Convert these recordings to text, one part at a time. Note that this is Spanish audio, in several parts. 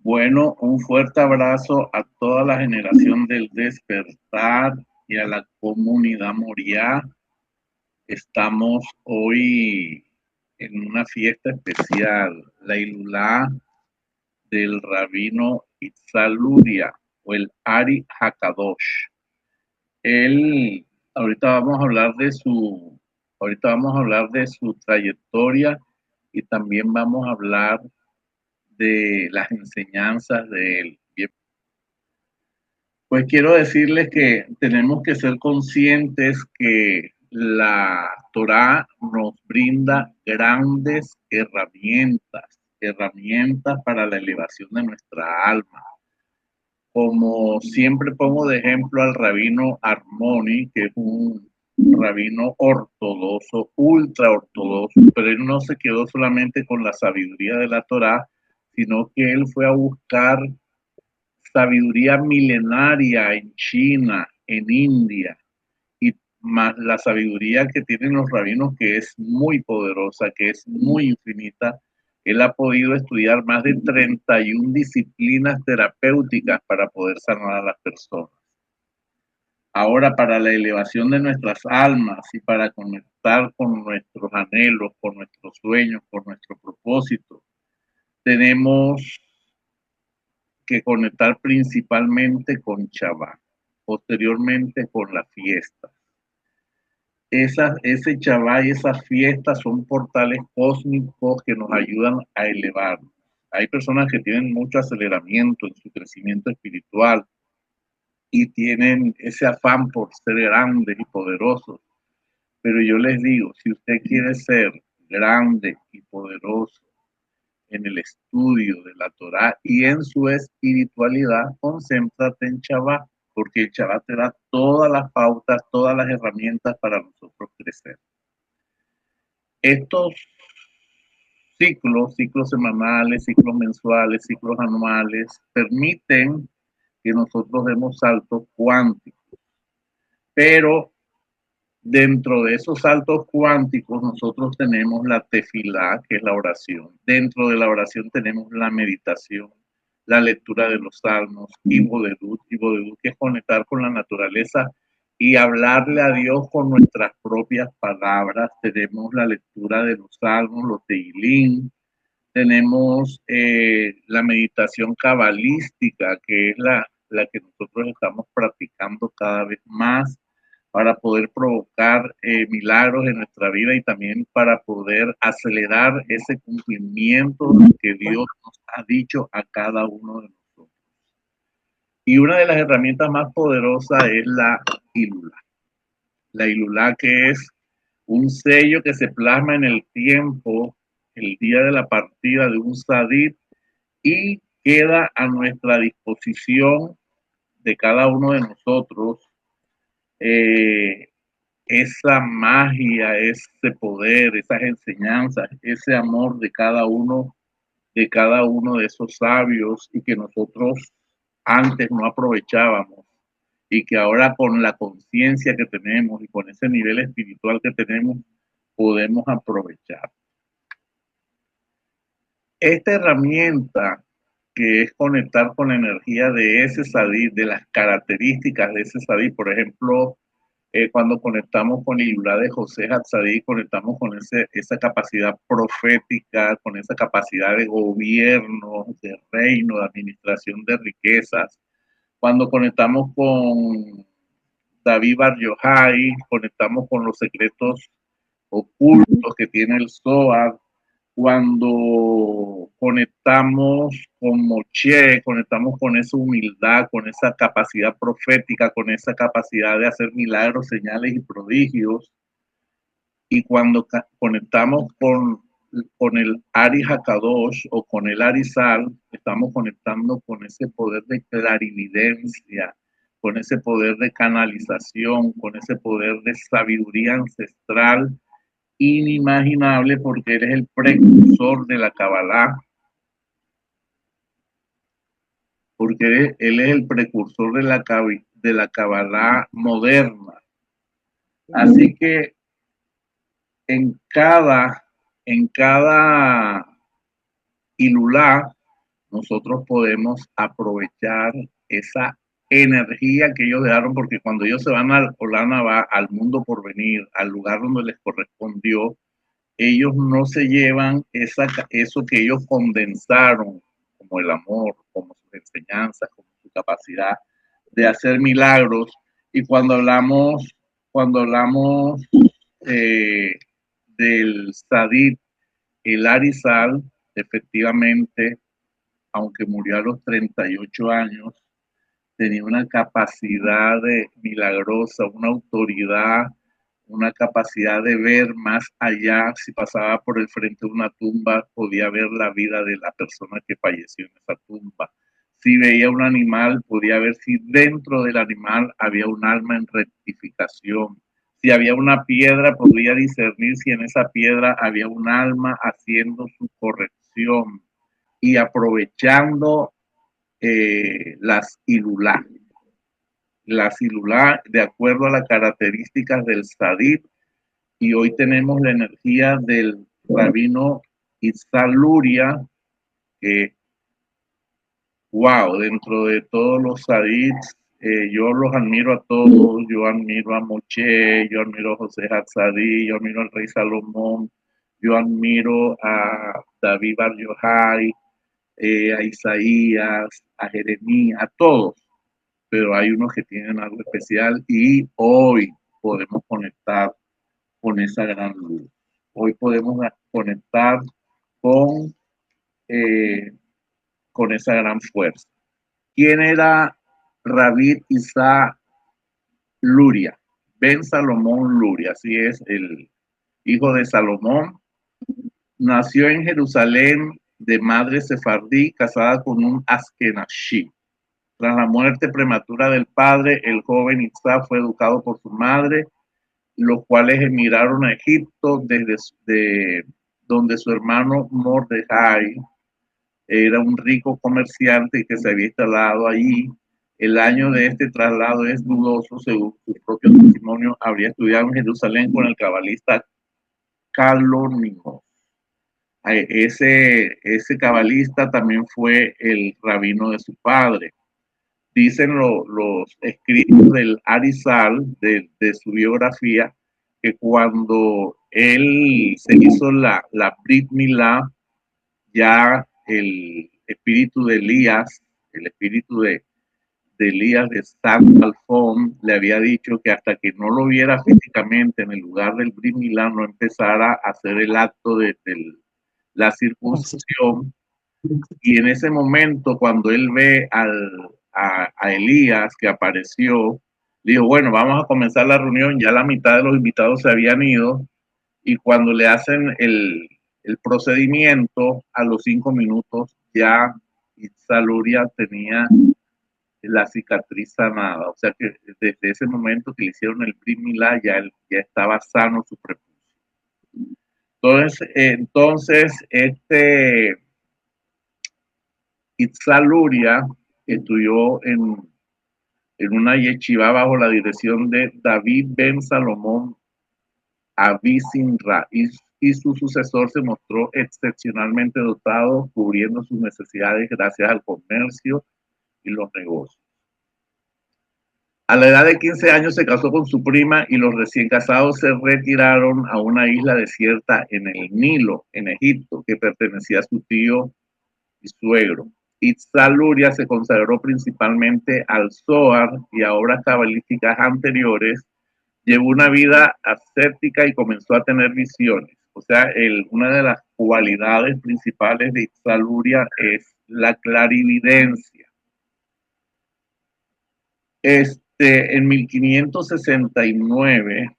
Bueno, un fuerte abrazo a toda la generación del despertar y a la comunidad Moriá. Estamos hoy en una fiesta especial, la Ilulá del Rabino Itzal Luria o el Ari Hakadosh. Él, ahorita vamos a hablar de su, ahorita vamos a hablar de su trayectoria y también vamos a hablar de las enseñanzas de él. Bien. Pues quiero decirles que tenemos que ser conscientes que la Torá nos brinda grandes herramientas para la elevación de nuestra alma. Como siempre pongo de ejemplo al rabino Armoni, que es un rabino ortodoxo, ultra ortodoxo, pero él no se quedó solamente con la sabiduría de la Torá, sino que él fue a buscar sabiduría milenaria en China, en India, y más la sabiduría que tienen los rabinos, que es muy poderosa, que es muy infinita. Él ha podido estudiar más de 31 disciplinas terapéuticas para poder sanar a las personas. Ahora, para la elevación de nuestras almas y para conectar con nuestros anhelos, con nuestros sueños, con nuestro propósito, tenemos que conectar principalmente con Shabbat, posteriormente con la fiesta. Ese Shabbat y esas fiestas son portales cósmicos que nos ayudan a elevarnos. Hay personas que tienen mucho aceleramiento en su crecimiento espiritual y tienen ese afán por ser grandes y poderosos. Pero yo les digo, si usted quiere ser grande y poderoso en el estudio de la Torá y en su espiritualidad, concéntrate en Shabbat, porque el Shabbat te da todas las pautas, todas las herramientas para nosotros crecer. Estos ciclos semanales, ciclos mensuales, ciclos anuales, permiten que nosotros demos saltos cuánticos, pero dentro de esos saltos cuánticos nosotros tenemos la tefilá, que es la oración. Dentro de la oración tenemos la meditación, la lectura de los salmos, Ibodedut, que es conectar con la naturaleza y hablarle a Dios con nuestras propias palabras. Tenemos la lectura de los salmos, los teilín, tenemos la meditación cabalística, que es la que nosotros estamos practicando cada vez más para poder provocar milagros en nuestra vida y también para poder acelerar ese cumplimiento que Dios nos ha dicho a cada uno de nosotros. Y una de las herramientas más poderosas es la Ilulá. La Ilulá, que es un sello que se plasma en el tiempo, el día de la partida de un sadit, y queda a nuestra disposición de cada uno de nosotros eh, esa magia, ese poder, esas enseñanzas, ese amor de cada uno de esos sabios y que nosotros antes no aprovechábamos y que ahora con la conciencia que tenemos y con ese nivel espiritual que tenemos podemos aprovechar. Esta herramienta que es conectar con la energía de ese sadí, de las características de ese sadí, por ejemplo, cuando conectamos con el Ilulá de José Hatzadí, conectamos con esa capacidad profética, con esa capacidad de gobierno, de reino, de administración de riquezas. Cuando conectamos con David Bar Yochai, conectamos con los secretos ocultos que tiene el Zohar. Cuando conectamos con Moshe, conectamos con esa humildad, con esa capacidad profética, con esa capacidad de hacer milagros, señales y prodigios. Y cuando conectamos con el Ari Hakadosh o con el Arizal, estamos conectando con ese poder de clarividencia, con ese poder de canalización, con ese poder de sabiduría ancestral inimaginable, porque él es el precursor de la Kabbalah, porque él es el precursor de la Kabbalah moderna. Así que en cada Ilulá nosotros podemos aprovechar esa energía que ellos dejaron, porque cuando ellos se van al Olana va al mundo por venir, al lugar donde les correspondió, ellos no se llevan eso que ellos condensaron, como el amor, como sus enseñanzas, como su capacidad de hacer milagros. Y cuando hablamos del Sadid, el Arizal, efectivamente, aunque murió a los 38 años, tenía una capacidad milagrosa, una autoridad, una capacidad de ver más allá. Si pasaba por el frente de una tumba, podía ver la vida de la persona que falleció en esa tumba. Si veía un animal, podía ver si dentro del animal había un alma en rectificación. Si había una piedra, podía discernir si en esa piedra había un alma haciendo su corrección y aprovechando las ilulá. Las ilulá, de acuerdo a las características del Sadid, y hoy tenemos la energía del rabino Itzhak Luria, que, wow, dentro de todos los Sadids, yo los admiro a todos, yo admiro a Moshe, yo admiro a José Hatzadí, yo admiro al rey Salomón, yo admiro a David Bar Yochai, a Isaías, a Jeremías, a todos, pero hay unos que tienen algo especial y hoy podemos conectar con esa gran luz. Hoy podemos conectar con, eh, con esa gran fuerza. ¿Quién era Rabbi Isaac Luria? Ben Salomón Luria, así es, el hijo de Salomón. Nació en Jerusalén de madre sefardí, casada con un askenashi. Tras la muerte prematura del padre, el joven Isaac fue educado por su madre, los cuales emigraron a Egipto desde donde su hermano Mordejai era un rico comerciante que se había instalado allí. El año de este traslado es dudoso, según su propio testimonio, habría estudiado en Jerusalén con el cabalista Calónico. Ese cabalista también fue el rabino de su padre. Dicen los escritos del Arizal, de su biografía, que cuando él se hizo la Brit Milá, ya el espíritu de Elías, el espíritu de Elías de San Alfón, le había dicho que hasta que no lo viera físicamente en el lugar del Brit Milá, no empezara a hacer el acto de la circuncisión. Y en ese momento, cuando él ve a Elías que apareció, dijo, bueno, vamos a comenzar la reunión, ya la mitad de los invitados se habían ido, y cuando le hacen el procedimiento, a los 5 minutos ya Itzhak Luria tenía la cicatriz sanada, o sea que desde ese momento que le hicieron el Brit Milá, ya estaba sano su prepucio. Entonces Itzhak Luria estudió en una yeshiva bajo la dirección de David Ben Salomón Avisinra, y su sucesor se mostró excepcionalmente dotado, cubriendo sus necesidades gracias al comercio y los negocios. A la edad de 15 años se casó con su prima y los recién casados se retiraron a una isla desierta en el Nilo, en Egipto, que pertenecía a su tío y suegro. Itzhak Luria se consagró principalmente al Zohar y a obras cabalísticas anteriores. Llevó una vida ascética y comenzó a tener visiones. O sea, una de las cualidades principales de Itzhak Luria es la clarividencia. En 1569,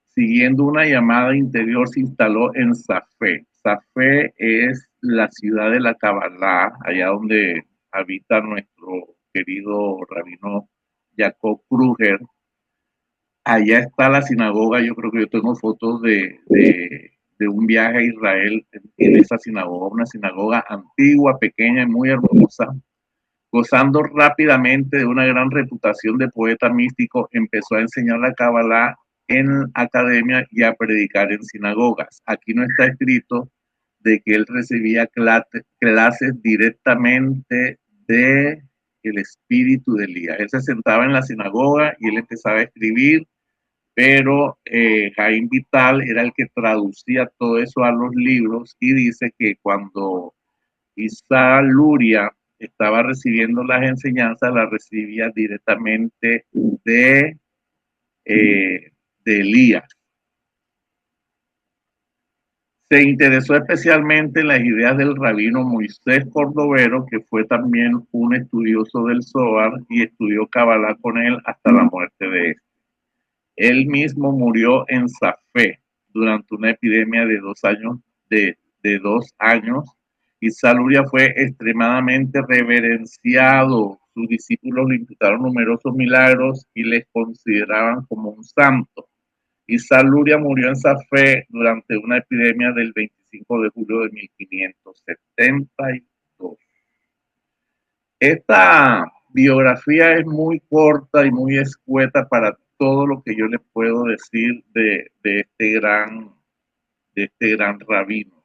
siguiendo una llamada interior, se instaló en Safé. Safé es la ciudad de la Kabbalah, allá donde habita nuestro querido rabino Jacob Kruger. Allá está la sinagoga. Yo creo que yo tengo fotos de un viaje a Israel en esa sinagoga, una sinagoga antigua, pequeña y muy hermosa. Gozando rápidamente de una gran reputación de poeta místico, empezó a enseñar la Kabbalah en academia y a predicar en sinagogas. Aquí no está escrito de que él recibía clases directamente de el espíritu de Elías. Él se sentaba en la sinagoga y él empezaba a escribir, pero Jaime Vital era el que traducía todo eso a los libros y dice que cuando Isa Luria estaba recibiendo las enseñanzas, las recibía directamente de Elías. Se interesó especialmente en las ideas del rabino Moisés Cordovero, que fue también un estudioso del Zohar y estudió Kabbalah con él hasta la muerte de él. Él mismo murió en Safé durante una epidemia de 2 años, de 2 años, y Saluria fue extremadamente reverenciado. Sus discípulos le imputaron numerosos milagros y le consideraban como un santo. Isa Luria murió en Safé durante una epidemia del 25 de julio de 1572. Esta biografía es muy corta y muy escueta para todo lo que yo le puedo decir de este gran rabino.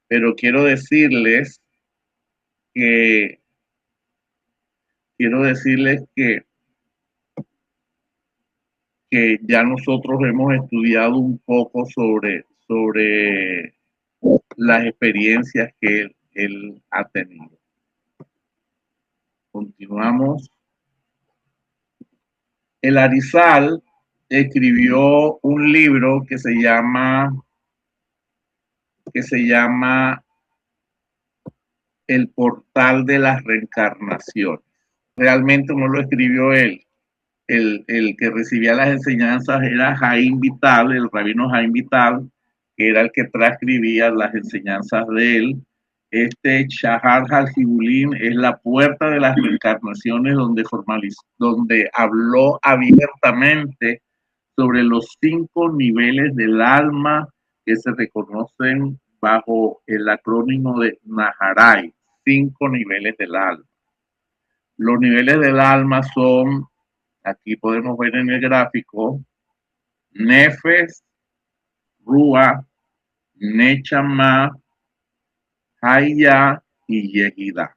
Pero quiero decirles que ya nosotros hemos estudiado un poco sobre las experiencias que él ha tenido. Continuamos. El Arizal escribió un libro que se llama El portal de las reencarnaciones. Realmente no lo escribió él. El que recibía las enseñanzas era Jaime Vital, el rabino Jaime Vital, que era el que transcribía las enseñanzas de él. Este Shahar Hajibulín es la puerta de las reencarnaciones donde habló abiertamente sobre los 5 niveles del alma que se reconocen bajo el acrónimo de Naharai, 5 niveles del alma. Los niveles del alma son, aquí podemos ver en el gráfico, Nefes, Rúa, Nechama, Haya y Yehida.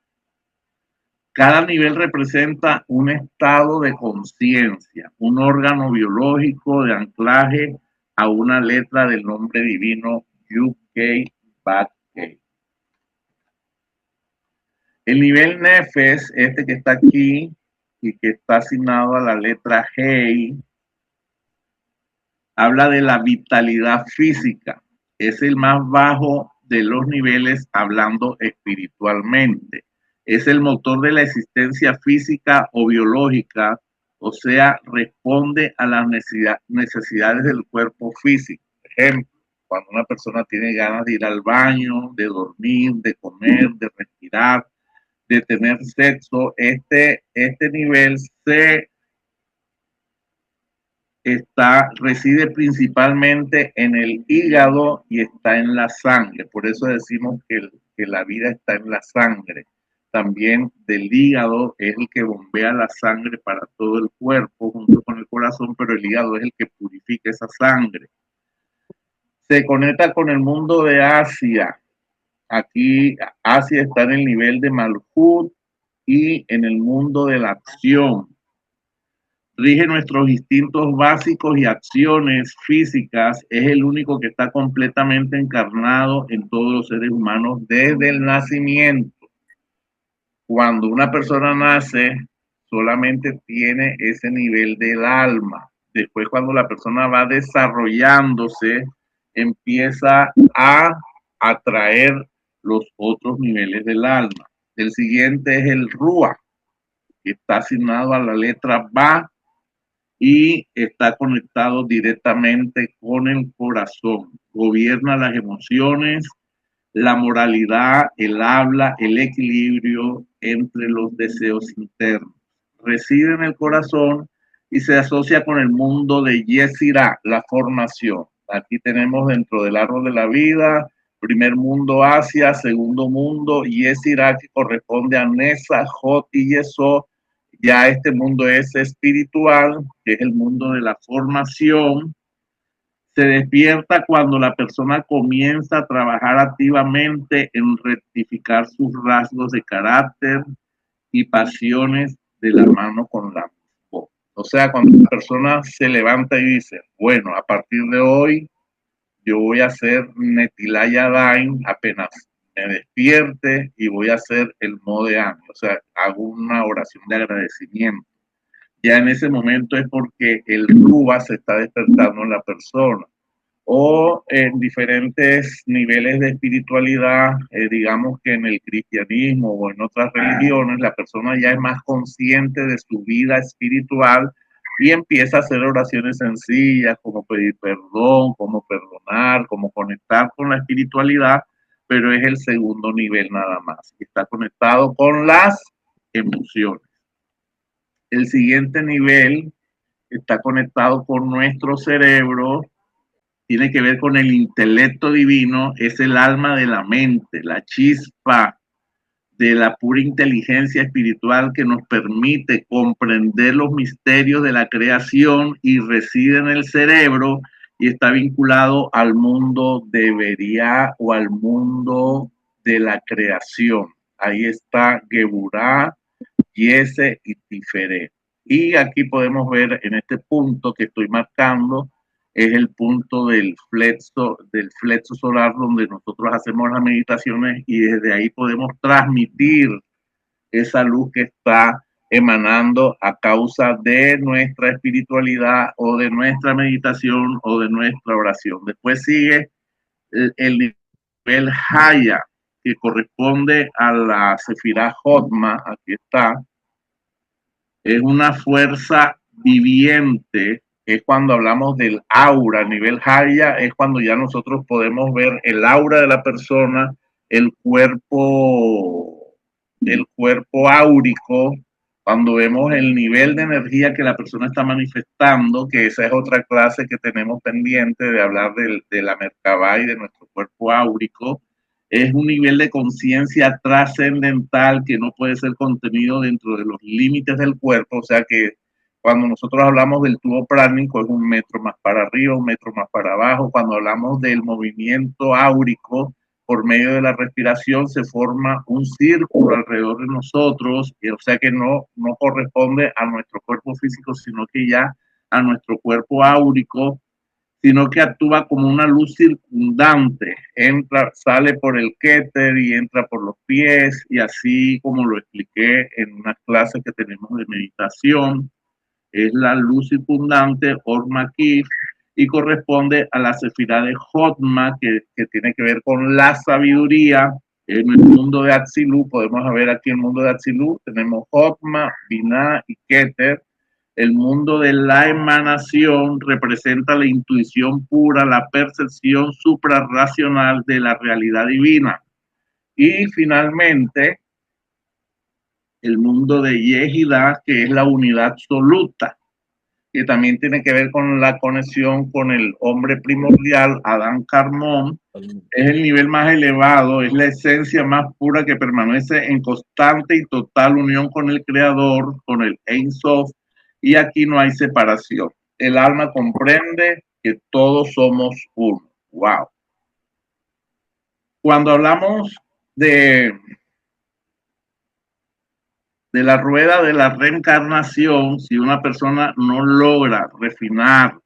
Cada nivel representa un estado de conciencia, un órgano biológico de anclaje a una letra del nombre divino Yud-Kei Vav-Kei. El nivel Nefes, este que está aquí y que está asignado a la letra Hei, habla de la vitalidad física. Es el más bajo de los niveles hablando espiritualmente. Es el motor de la existencia física o biológica, o sea, responde a las necesidades del cuerpo físico. Por ejemplo, cuando una persona tiene ganas de ir al baño, de dormir, de comer, de respirar, de tener sexo, este nivel reside principalmente en el hígado y está en la sangre. Por eso decimos que la vida está en la sangre. También del hígado es el que bombea la sangre para todo el cuerpo junto con el corazón, pero el hígado es el que purifica esa sangre. Se conecta con el mundo de Asia. Aquí Asia está en el nivel de Malhut y en el mundo de la acción. Rige nuestros instintos básicos y acciones físicas. Es el único que está completamente encarnado en todos los seres humanos desde el nacimiento. Cuando una persona nace, solamente tiene ese nivel del alma. Después, cuando la persona va desarrollándose, empieza a atraer los otros niveles del alma. El siguiente es el Rúa, que está asignado a la letra Ba y está conectado directamente con el corazón. Gobierna las emociones, la moralidad, el habla, el equilibrio entre los deseos internos. Reside en el corazón y se asocia con el mundo de Yesirá, la formación. Aquí tenemos dentro del árbol de la vida, primer mundo Asia, segundo mundo Yesirá, que corresponde a Nesa, Jot y Yesod. Ya este mundo es espiritual, que es el mundo de la formación. Se despierta cuando la persona comienza a trabajar activamente en rectificar sus rasgos de carácter y pasiones de la mano con la voz. O sea, cuando la persona se levanta y dice, bueno, a partir de hoy yo voy a hacer Netilaya Dain apenas me despierte y voy a hacer el Modean, o sea, hago una oración de agradecimiento. Ya en ese momento es porque el Ruba se está despertando en la persona. O en diferentes niveles de espiritualidad, digamos que en el cristianismo o en otras religiones, la persona ya es más consciente de su vida espiritual y empieza a hacer oraciones sencillas como pedir perdón, como perdonar, como conectar con la espiritualidad, pero es el segundo nivel nada más. Está conectado con las emociones. El siguiente nivel está conectado con nuestro cerebro, tiene que ver con el intelecto divino, es el alma de la mente, la chispa de la pura inteligencia espiritual que nos permite comprender los misterios de la creación y reside en el cerebro y está vinculado al mundo de Beriah o al mundo de la creación. Ahí está Geburah, Yese y Tiferet. Y aquí podemos ver en este punto que estoy marcando, es el punto del flexo solar donde nosotros hacemos las meditaciones y desde ahí podemos transmitir esa luz que está emanando a causa de nuestra espiritualidad o de nuestra meditación o de nuestra oración. Después sigue el nivel Haya, que corresponde a la Sefirah Jotma, aquí está, es una fuerza viviente, es cuando hablamos del aura, a nivel Haya, es cuando ya nosotros podemos ver el aura de la persona, el cuerpo áurico, cuando vemos el nivel de energía que la persona está manifestando, que esa es otra clase que tenemos pendiente de hablar de la Merkabah y de nuestro cuerpo áurico, es un nivel de conciencia trascendental que no puede ser contenido dentro de los límites del cuerpo, o sea que cuando nosotros hablamos del tubo pránico es 1 metro más para arriba, 1 metro más para abajo, cuando hablamos del movimiento áurico por medio de la respiración se forma un círculo alrededor de nosotros, o sea que no corresponde a nuestro cuerpo físico, sino que ya a nuestro cuerpo áurico, sino que actúa como una luz circundante, entra, sale por el kéter y entra por los pies, y así como lo expliqué en unas clases que tenemos de meditación, es la luz circundante, Ormakif, y corresponde a la sefirá de Jotma, que tiene que ver con la sabiduría. En el mundo de Atzilú, podemos ver aquí el mundo de Atzilú, tenemos Jotma, Binah y Keter. El mundo de la emanación representa la intuición pura, la percepción suprarracional de la realidad divina. Y finalmente, el mundo de Yehidá, que es la unidad absoluta, que también tiene que ver con la conexión con el hombre primordial, Adán Carmón, es el nivel más elevado, es la esencia más pura que permanece en constante y total unión con el Creador, con el Ein Sof, y aquí no hay separación. El alma comprende que todos somos uno. ¡Wow! Cuando hablamos de la rueda de la reencarnación, si una persona no logra refinar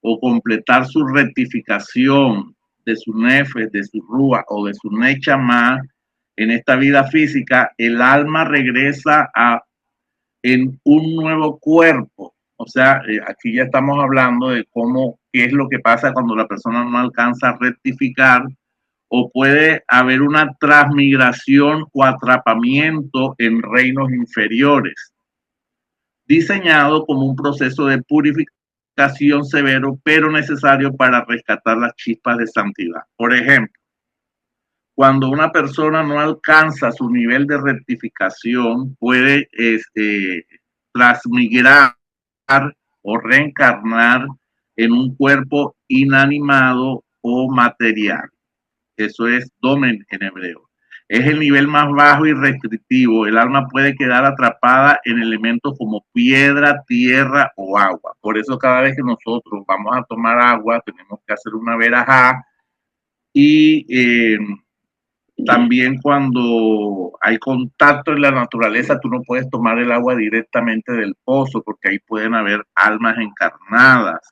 o completar su rectificación de su nefes, de su rúa o de su nechama en esta vida física, el alma regresa en un nuevo cuerpo. O sea, aquí ya estamos hablando de qué es lo que pasa cuando la persona no alcanza a rectificar, o puede haber una transmigración o atrapamiento en reinos inferiores, diseñado como un proceso de purificación severo, pero necesario para rescatar las chispas de santidad. Por ejemplo, cuando una persona no alcanza su nivel de rectificación, puede transmigrar o reencarnar en un cuerpo inanimado o material. Eso es domen en hebreo. Es el nivel más bajo y restrictivo. El alma puede quedar atrapada en elementos como piedra, tierra o agua. Por eso cada vez que nosotros vamos a tomar agua tenemos que hacer una verajá y también cuando hay contacto en la naturaleza, tú no puedes tomar el agua directamente del pozo porque ahí pueden haber almas encarnadas.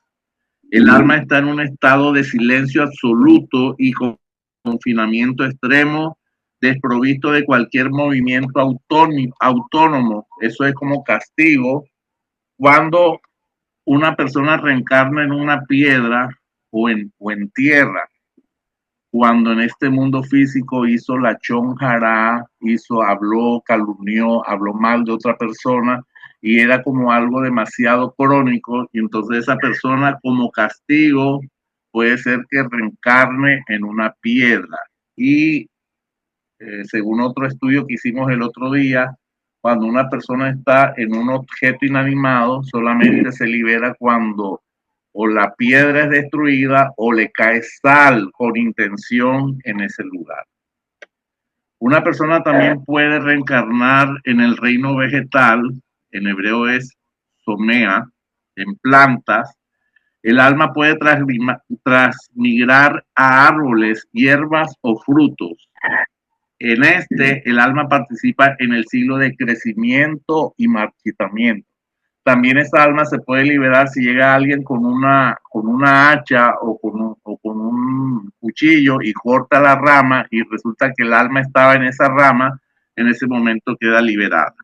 El alma está en un estado de silencio absoluto y confinamiento extremo, desprovisto de cualquier movimiento autónomo. Eso es como castigo cuando una persona reencarna en una piedra o en tierra, cuando en este mundo físico hizo la chonjara, habló, calumnió, habló mal de otra persona y era como algo demasiado crónico y entonces esa persona como castigo puede ser que reencarne en una piedra. Y según otro estudio que hicimos el otro día, cuando una persona está en un objeto inanimado, solamente se libera cuando o la piedra es destruida o le cae sal con intención en ese lugar. Una persona también puede reencarnar en el reino vegetal, en hebreo es somea, en plantas. El alma puede transmigrar a árboles, hierbas o frutos. En este, el alma participa en el ciclo de crecimiento y marchitamiento. También esa alma se puede liberar si llega alguien con una hacha o con un cuchillo y corta la rama y resulta que el alma estaba en esa rama, en ese momento queda liberada.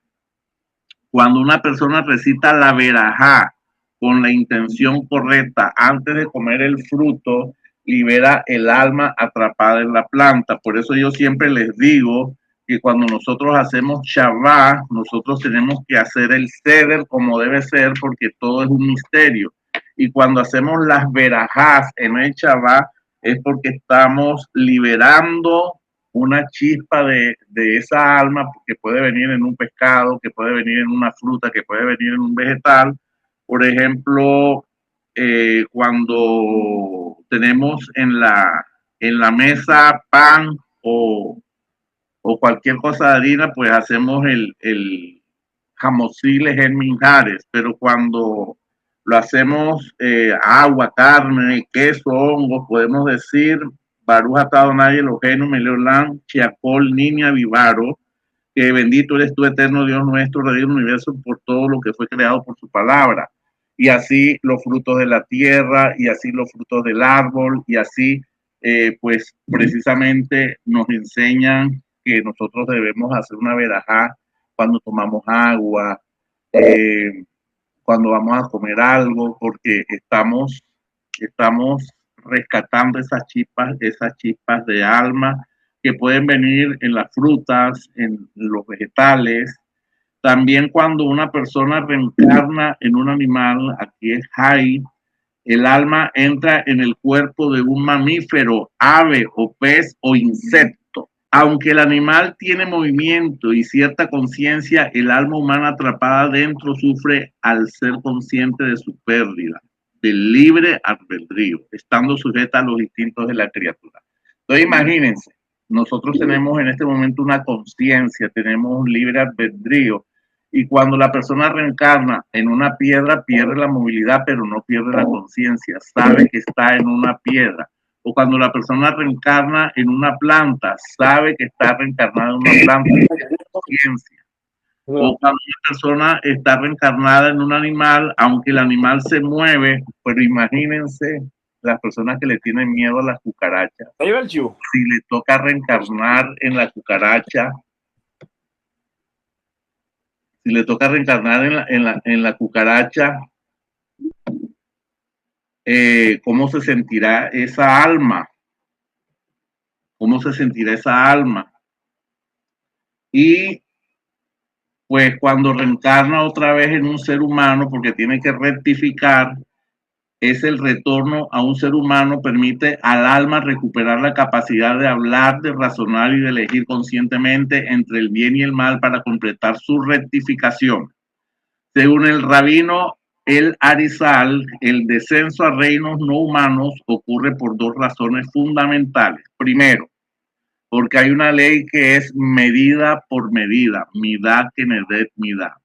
Cuando una persona recita la verajá con la intención correcta antes de comer el fruto, libera el alma atrapada en la planta. Por eso yo siempre les digo que cuando nosotros hacemos Shabbat, nosotros tenemos que hacer el ceder como debe ser, porque todo es un misterio. Y cuando hacemos las verajás en el Shabbat, es porque estamos liberando una chispa de esa alma que puede venir en un pescado, que puede venir en una fruta, que puede venir en un vegetal. Por ejemplo, cuando tenemos en la mesa pan o cualquier cosa de harina, pues hacemos el jamosiles en minjares, pero cuando lo hacemos agua, carne, queso, hongos, podemos decir Baruch atah Adonai Eloheinu melech haolam she'akol niña vivaro, que bendito eres tú, eterno Dios nuestro, Rey del universo, por todo lo que fue creado por su palabra. Y así los frutos de la tierra, y así los frutos del árbol, y así, pues precisamente nos enseñan que nosotros debemos hacer una verajá cuando tomamos agua, eh, cuando vamos a comer algo, porque estamos rescatando esas chispas de alma que pueden venir en las frutas, en los vegetales. También cuando una persona reencarna en un animal, aquí es Jai, el alma entra en el cuerpo de un mamífero, ave o pez o insecto. Aunque el animal tiene movimiento y cierta conciencia, el alma humana atrapada dentro sufre al ser consciente de su pérdida, del libre albedrío, estando sujeta a los instintos de la criatura. Entonces imagínense, nosotros tenemos en este momento una conciencia, tenemos un libre albedrío, y cuando la persona reencarna en una piedra, pierde la movilidad, pero no pierde la conciencia, sabe que está en una piedra. O cuando la persona reencarna en una planta, sabe que está reencarnada en una planta, tiene conciencia. O cuando una persona está reencarnada en un animal, aunque el animal se mueve, pero imagínense las personas que le tienen miedo a las cucarachas. Si le toca reencarnar en la cucaracha, si le toca reencarnar en la cucaracha, ¿cómo se sentirá esa alma? ¿Cómo se sentirá esa alma? Y pues cuando reencarna otra vez en un ser humano, porque tiene que rectificar, es el retorno a un ser humano, permite al alma recuperar la capacidad de hablar, de razonar y de elegir conscientemente entre el bien y el mal para completar su rectificación. Según el rabino El Arizal, el descenso a reinos no humanos ocurre por dos razones fundamentales. Primero, porque hay una ley que es medida por medida, midá kenedet midá.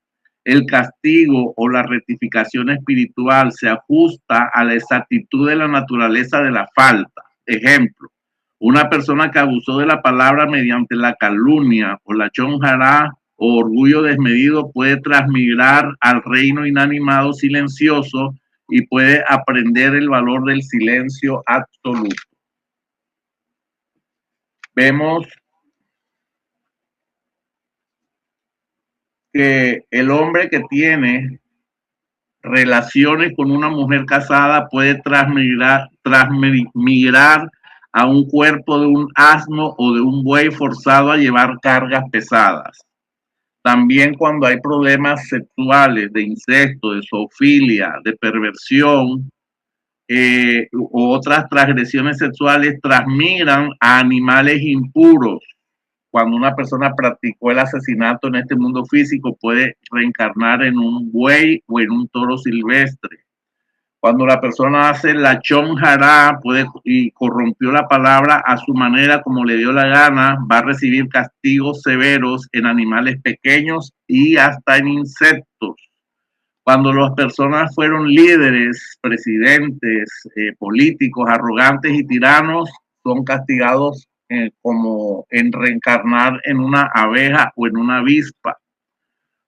El castigo o la rectificación espiritual se ajusta a la exactitud de la naturaleza de la falta. Ejemplo, una persona que abusó de la palabra mediante la calumnia o la chonjará o orgullo desmedido puede transmigrar al reino inanimado silencioso y puede aprender el valor del silencio absoluto. Vemos que el hombre que tiene relaciones con una mujer casada puede transmigrar a un cuerpo de un asno o de un buey forzado a llevar cargas pesadas. También cuando hay problemas sexuales, de incesto, de zoofilia, de perversión u otras transgresiones sexuales, transmigran a animales impuros. Cuando una persona practicó el asesinato en este mundo físico, puede reencarnar en un buey o en un toro silvestre. Cuando la persona hace la chonjará y corrompió la palabra a su manera como le dio la gana, va a recibir castigos severos en animales pequeños y hasta en insectos. Cuando las personas fueron líderes, presidentes, políticos, arrogantes y tiranos, son castigados como en reencarnar en una abeja o en una avispa.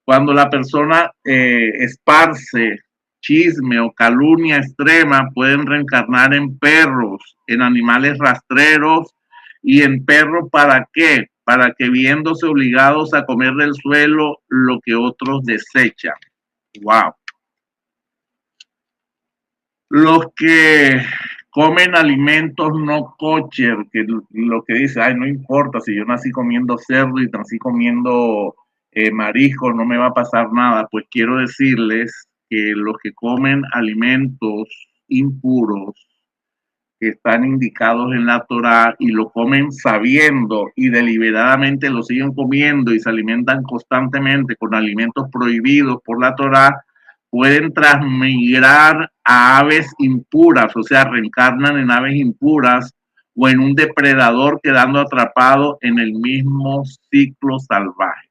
Cuando la persona esparce chisme o calumnia extrema, pueden reencarnar en perros, en animales rastreros y en perros. ¿Para qué? Para que viéndose obligados a comer del suelo lo que otros desechan. Wow. Los que comen alimentos no kosher, que lo que dice, ay, no importa, si yo nací comiendo cerdo y nací comiendo marisco, no me va a pasar nada. Pues quiero decirles que los que comen alimentos impuros que están indicados en la Torá y lo comen sabiendo y deliberadamente lo siguen comiendo y se alimentan constantemente con alimentos prohibidos por la Torá, pueden transmigrar a aves impuras, o sea, reencarnan en aves impuras o en un depredador quedando atrapado en el mismo ciclo salvaje.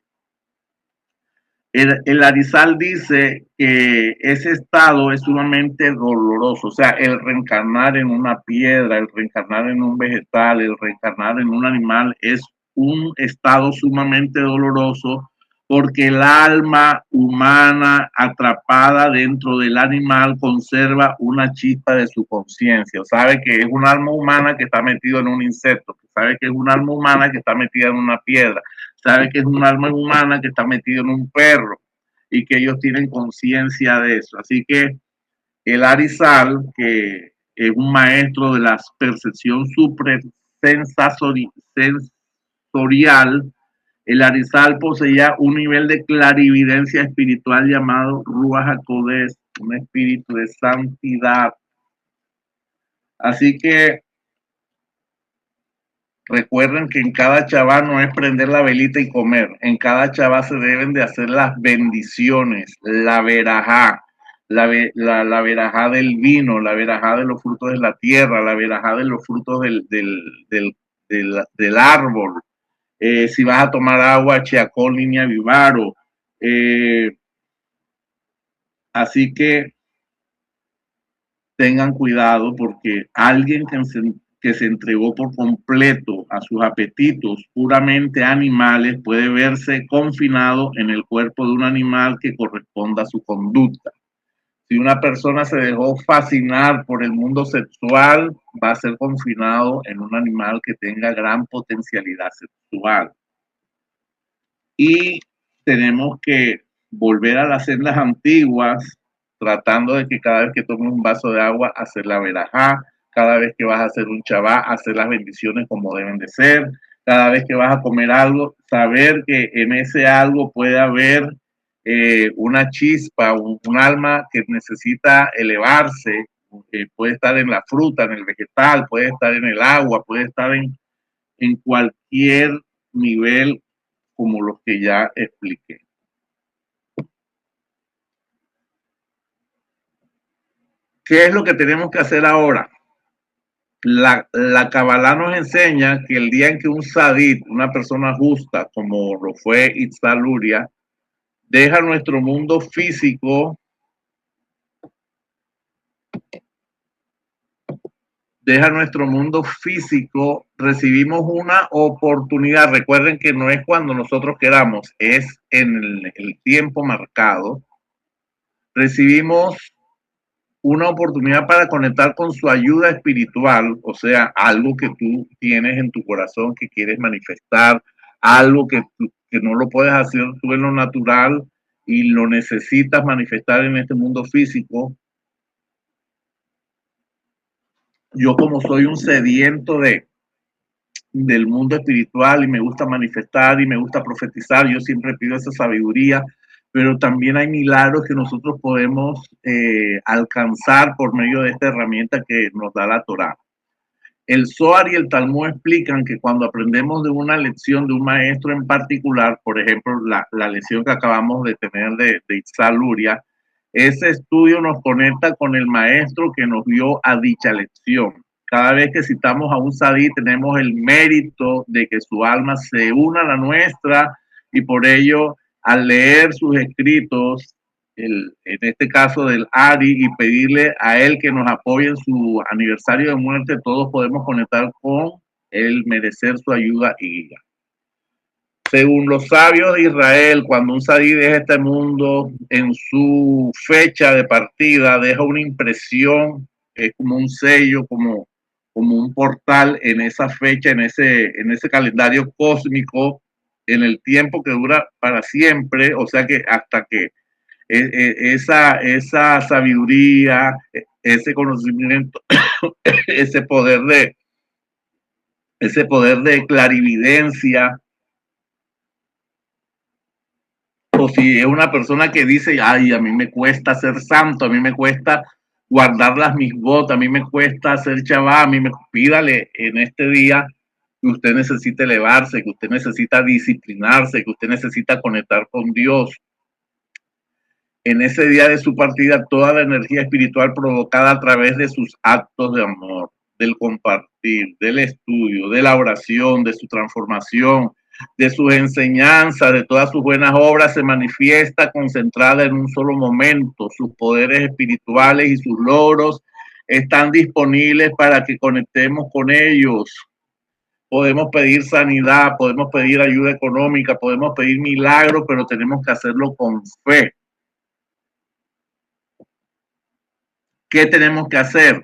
El Arizal dice que ese estado es sumamente doloroso, o sea, el reencarnar en una piedra, el reencarnar en un vegetal, el reencarnar en un animal es un estado sumamente doloroso porque el alma humana atrapada dentro del animal conserva una chispa de su conciencia, sabe que es un alma humana que está metido en un insecto, sabe que es un alma humana que está metida en una piedra, sabe que es un alma humana que está metido en un perro y que ellos tienen conciencia de eso. Así que el Arizal, que es un maestro de la percepción sensorial, el Arizal poseía un nivel de clarividencia espiritual llamado Ruach HaKodesh, un espíritu de santidad. Así que recuerden que en cada chabá no es prender la velita y comer. En cada chabá se deben de hacer las bendiciones, la verajá, la verajá del vino, la verajá de los frutos de la tierra, la verajá de los frutos del árbol. Si vas a tomar agua, chiacol, línea vivaro. Así que tengan cuidado porque alguien que se entregó por completo a sus apetitos puramente animales puede verse confinado en el cuerpo de un animal que corresponda a su conducta. Si una persona se dejó fascinar por el mundo sexual, va a ser confinado en un animal que tenga gran potencialidad sexual. Y tenemos que volver a las sendas antiguas, tratando de que cada vez que tomes un vaso de agua, hacer la verajá, cada vez que vas a hacer un chabá, hacer las bendiciones como deben de ser, cada vez que vas a comer algo, saber que en ese algo puede haber una chispa, un alma que necesita elevarse, puede estar en la fruta, en el vegetal, puede estar en el agua, puede estar en cualquier nivel como los que ya expliqué. ¿Qué es lo que tenemos que hacer ahora? La Kabbalah nos enseña que el día en que un sadit, una persona justa, como lo fue Itzhak Luria, deja nuestro mundo físico, recibimos una oportunidad. Recuerden que no es cuando nosotros queramos, es en el tiempo marcado. Recibimos una oportunidad para conectar con su ayuda espiritual, o sea, algo que tú tienes en tu corazón que quieres manifestar, algo que no lo puedes hacer tú en lo natural y lo necesitas manifestar en este mundo físico. Yo como soy un sediento del mundo espiritual y me gusta manifestar y me gusta profetizar, yo siempre pido esa sabiduría, pero también hay milagros que nosotros podemos alcanzar por medio de esta herramienta que nos da la Torá. El Zohar y el Talmud explican que cuando aprendemos de una lección de un maestro en particular, por ejemplo, la lección que acabamos de tener de Itzhak Luria, ese estudio nos conecta con el maestro que nos dio a dicha lección. Cada vez que citamos a un sadí, tenemos el mérito de que su alma se una a la nuestra y por ello, al leer sus escritos, en este caso del Ari, y pedirle a él que nos apoye en su aniversario de muerte, todos podemos conectar con él, merecer su ayuda y guía. Según los sabios de Israel, cuando un sadí deja este mundo, en su fecha de partida, deja una impresión, es como un sello, como un portal en esa fecha, en ese calendario cósmico, en el tiempo que dura para siempre, o sea que hasta que esa sabiduría, ese conocimiento, ese poder de clarividencia, o si es una persona que dice, ay, a mí me cuesta ser santo, a mí me cuesta guardar las misbot, a mí me cuesta hacer chavá, a mí me pídale en este día que usted necesita elevarse, que usted necesita disciplinarse, que usted necesita conectar con Dios. En ese día de su partida, toda la energía espiritual provocada a través de sus actos de amor, del compartir, del estudio, de la oración, de su transformación, de sus enseñanzas, de todas sus buenas obras, se manifiesta concentrada en un solo momento. Sus poderes espirituales y sus logros están disponibles para que conectemos con ellos. Podemos pedir sanidad, podemos pedir ayuda económica, podemos pedir milagros, pero tenemos que hacerlo con fe. ¿Qué tenemos que hacer?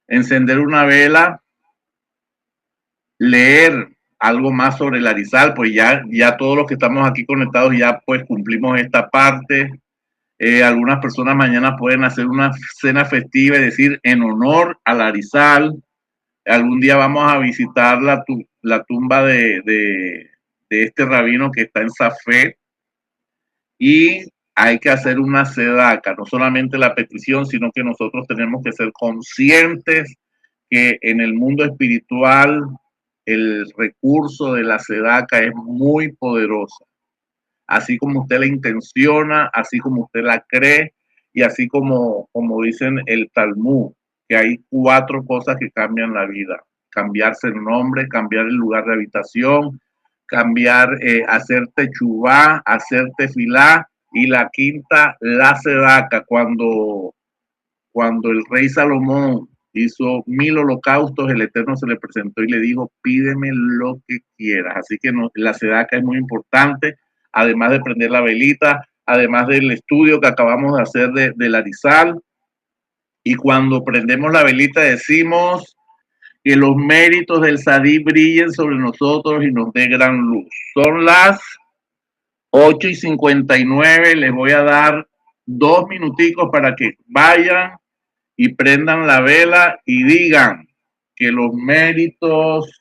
Encender una vela, leer algo más sobre el Arizal, pues ya todos los que estamos aquí conectados ya pues cumplimos esta parte. Algunas personas mañana pueden hacer una cena festiva, es decir, en honor al Arizal. Algún día vamos a visitar la tumba de este rabino que está en Safed y hay que hacer una sedaca, no solamente la petición, sino que nosotros tenemos que ser conscientes que en el mundo espiritual el recurso de la sedaca es muy poderosa. Así como usted la intenciona, así como usted la cree y así como dicen el Talmud, que hay 4 cosas que cambian la vida. Cambiarse el nombre, cambiar el lugar de habitación, cambiar, hacer techubá, hacer tefilá, y la quinta, la sedaca. Cuando el rey Salomón hizo 1000 holocaustos, el Eterno se le presentó y le dijo, pídeme lo que quieras. Así que la sedaca es muy importante, además de prender la velita, además del estudio que acabamos de hacer del Arizal. Y cuando prendemos la velita decimos que los méritos del Sadí brillen sobre nosotros y nos dé gran luz. Son las 8:59, les voy a dar 2 minuticos para que vayan y prendan la vela y digan que los méritos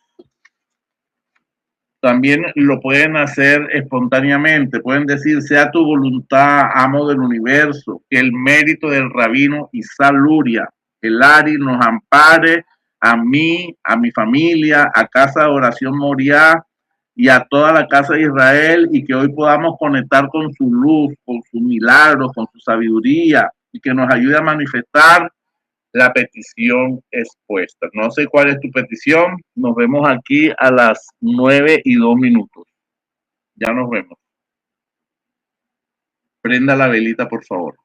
también lo pueden hacer espontáneamente. Pueden decir, sea tu voluntad, amo del universo, que el mérito del rabino Itzhak Luria, el Ari, nos ampare a mí, a mi familia, a Casa de Oración Moriah y a toda la casa de Israel, y que hoy podamos conectar con su luz, con sus milagros, con su sabiduría, y que nos ayude a manifestar la petición expuesta. No sé cuál es tu petición. Nos vemos aquí a las 9:02. Ya nos vemos. Prenda la velita, por favor.